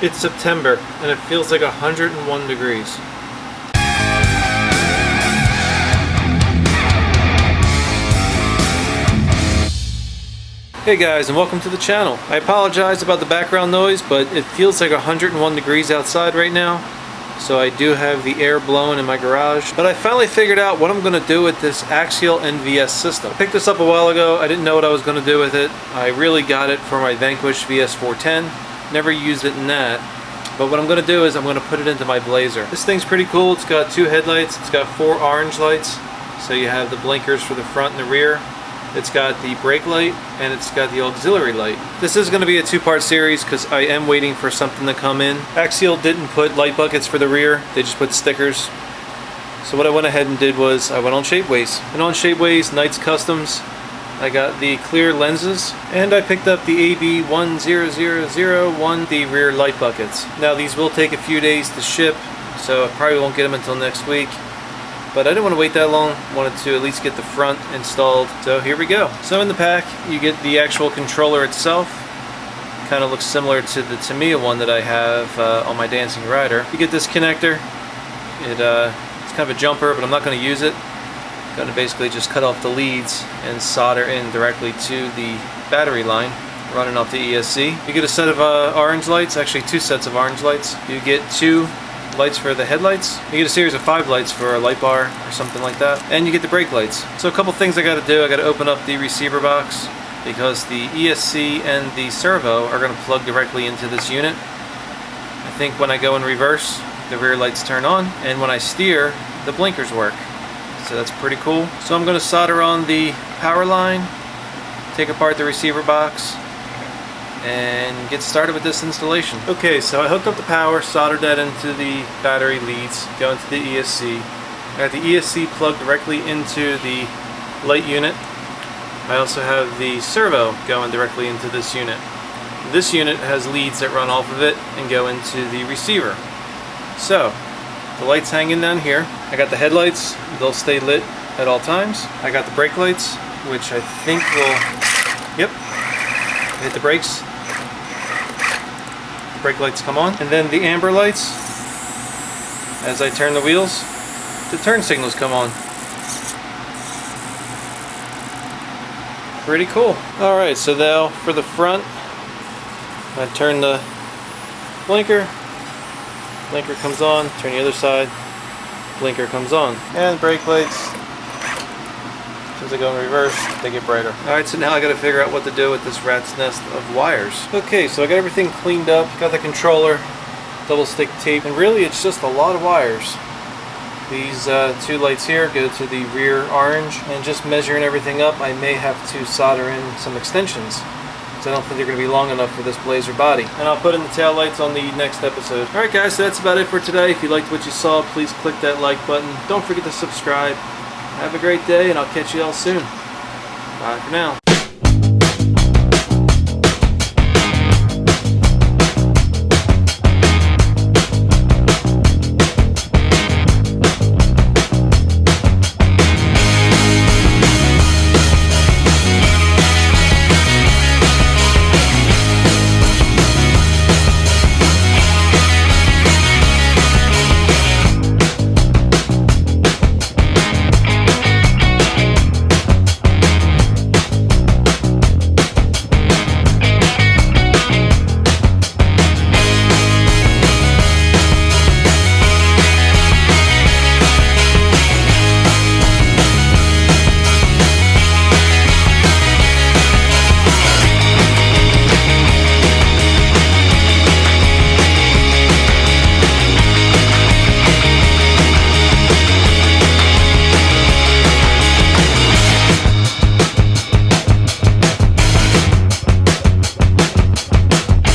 It's September and it feels like 101 degrees. Hey guys, and welcome to the channel. I apologize about the background noise, but it feels like 101 degrees outside right now. So I do have the air blowing in my garage. But I finally figured out what I'm going to do with this Axial NVS system. I picked this up a while ago. I didn't know what I was going to do with it. I really got it for my Vanquish VS410. Never used it in that. But what I'm going to do is I'm going to put it into my Blazer. This thing's pretty cool. It's got 2 headlights. It's got 4 orange lights. So you have the blinkers for the front and the rear. It's got the brake light and it's got the auxiliary light. This is going to be a 2-part series because I am waiting for something to come in. Axial didn't put light buckets for the rear, they just put stickers. So what I went ahead and did was I went on Shapeways. And on Shapeways, Knights Customs, I got the clear lenses and I picked up the AB10001, the rear light buckets. Now these will take a few days to ship, so I probably won't get them until next week. But I didn't want to wait that long. Wanted to at least get the front installed. So here we go. So in the pack, you get the actual controller itself. Kind of looks similar to the Tamiya one that I have on my Dancing Rider. You get this connector. It's kind of a jumper, but I'm not going to use it. I'm going to basically just cut off the leads and solder in directly to the battery line running off the ESC. You get a set of orange lights, actually 2 sets of orange lights. You get 2 lights for the headlights. You get a series of 5 lights for a light bar or something like that, and you get the brake lights. So a couple things I got to do. I got to open up the receiver box because the ESC and the servo are going to plug directly into this unit. I think when I go in reverse, the rear lights turn on, and when I steer, the blinkers work. So that's pretty cool. So I'm going to solder on the power line, take apart the receiver box, and get started with this installation. Okay, so I hooked up the power, soldered that into the battery leads, go into the ESC. I got the ESC plugged directly into the light unit. I also have the servo going directly into this unit. This unit has leads that run off of it and go into the receiver. So, the lights hanging down here. I got the headlights, they'll stay lit at all times. I got the brake lights, which I think will, yep, hit the brakes. Brake lights come on, and then the amber lights, as I turn the wheels, the turn signals come on. Pretty cool. Alright, so now for the front, I turn the blinker comes on, turn the other side, blinker comes on, and brake lights, as I go in reverse, they get brighter. Alright, so now I gotta figure out what to do with this rat's nest of wires. Okay, so I got everything cleaned up, got the controller, double stick tape, and really it's just a lot of wires. These 2 lights here go to the rear orange, and just measuring everything up, I may have to solder in some extensions, because I don't think they're going to be long enough for this Blazer body. And I'll put in the tail lights on the next episode. Alright guys, so that's about it for today. If you liked what you saw, please click that like button. Don't forget to subscribe. Have a great day, and I'll catch you all soon. Bye for now.